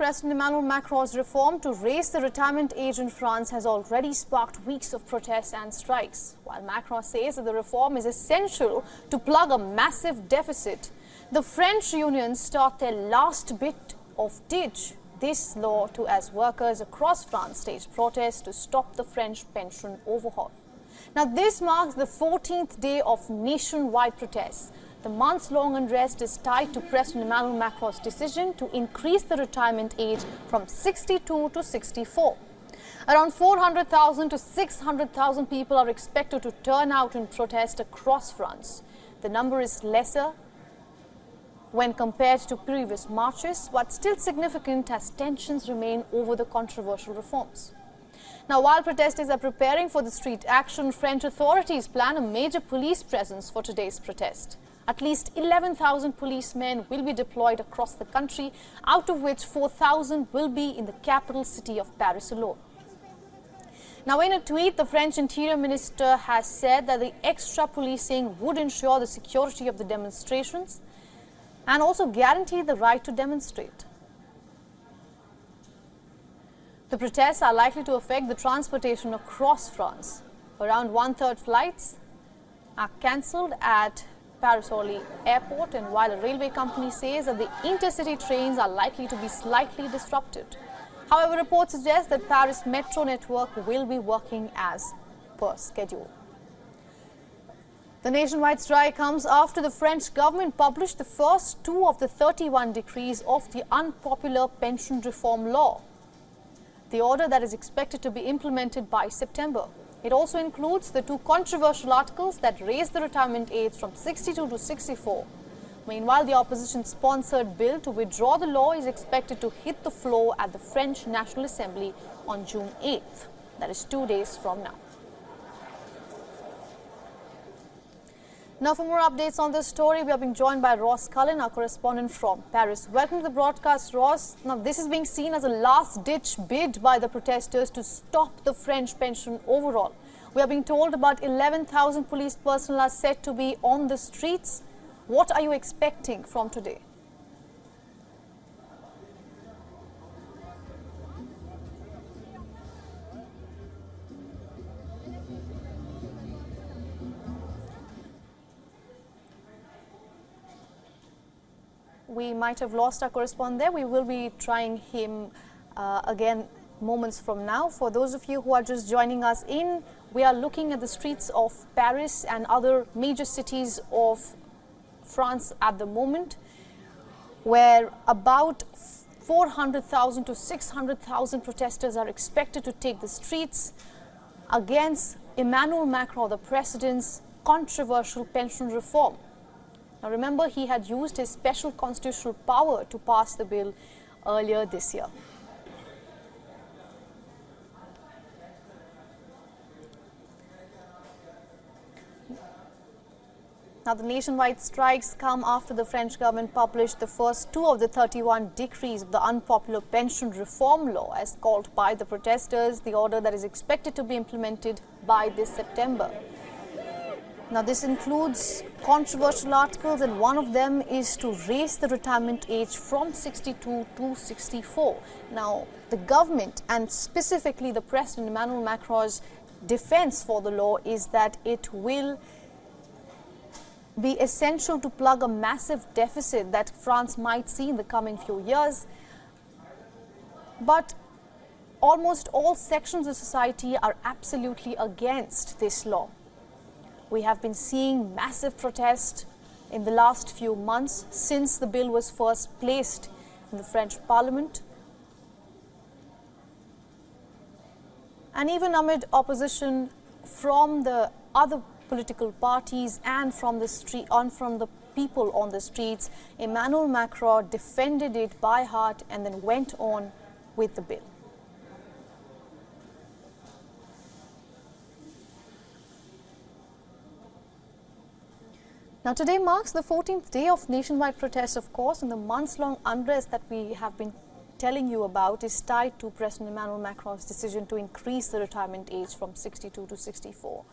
President Emmanuel Macron's reform to raise the retirement age in France has already sparked weeks of protests and strikes. While Macron says that the reform is essential to plug a massive deficit, the French unions start their last bit of ditch this law to as workers across France stage protests to stop the French pension overhaul. Now, this marks the 14th day of nationwide protests. The months-long unrest is tied to President Emmanuel Macron's decision to increase the retirement age from 62 to 64. Around 400,000 to 600,000 people are expected to turn out in protest across France. The number is lesser when compared to previous marches, but still significant as tensions remain over the controversial reforms. Now, while protesters are preparing for the street action, French authorities plan a major police presence for today's protest. At least 11,000 policemen will be deployed across the country, out of which 4,000 will be in the capital city of Paris alone. Now, in a tweet, the French Interior Minister has said that the extra policing would ensure the security of the demonstrations and also guarantee the right to demonstrate. The protests are likely to affect the transportation across France. Around one-third flights are cancelled at Paris-Orly Airport, and while a railway company says that the intercity trains are likely to be slightly disrupted. However, reports suggest that Paris metro network will be working as per schedule. The nationwide strike comes after the French government published the first two of the 31 decrees of the unpopular pension reform law, the order that is expected to be implemented by September. It also includes the two controversial articles that raise the retirement age from 62 to 64. Meanwhile, the opposition-sponsored bill to withdraw the law is expected to hit the floor at the French National Assembly on June 8th. That is 2 days from now. Now, for more updates on this story, we are being joined by Ross Cullen, our correspondent from Paris. Welcome to the broadcast, Ross. Now, this is being seen as a last-ditch bid by the protesters to stop the French pension overhaul. We are being told about 11,000 police personnel are set to be on the streets. What are you expecting from today? We might have lost our correspondent there. We will be trying him again moments from now. For those of you who are just joining us in, we are looking at the streets of Paris and other major cities of France at the moment, where about 400,000 to 600,000 protesters are expected to take the streets against Emmanuel Macron, the president's controversial pension reform. Now, remember, he had used his special constitutional power to pass the bill earlier this year. Now, the nationwide strikes come after the French government published the first two of the 31 decrees of the unpopular pension reform law as called by the protesters, the order that is expected to be implemented by this September. Now, this includes controversial articles, and one of them is to raise the retirement age from 62 to 64. Now, the government, and specifically the President Emmanuel Macron's defense for the law, is that it will be essential to plug a massive deficit that France might see in the coming few years. But almost all sections of society are absolutely against this law. We have been seeing massive protests in the last few months since the bill was first placed in the French Parliament. And even amid opposition from the other political parties and from the people on the streets, Emmanuel Macron defended it by heart and then went on with the bill. Now, today marks the 14th day of nationwide protests, of course, and the months-long unrest that we have been telling you about is tied to President Emmanuel Macron's decision to increase the retirement age from 62 to 64.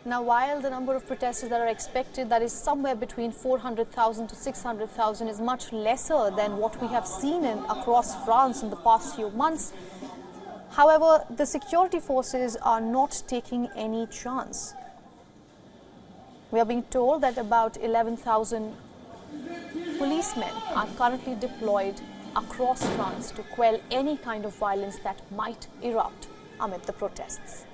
Now, while the number of protesters that are expected, that is somewhere between 400,000 to 600,000, is much lesser than what we have seen across France in the past few months. However, the security forces are not taking any chance. We are being told that about 11,000 policemen are currently deployed across France to quell any kind of violence that might erupt amid the protests.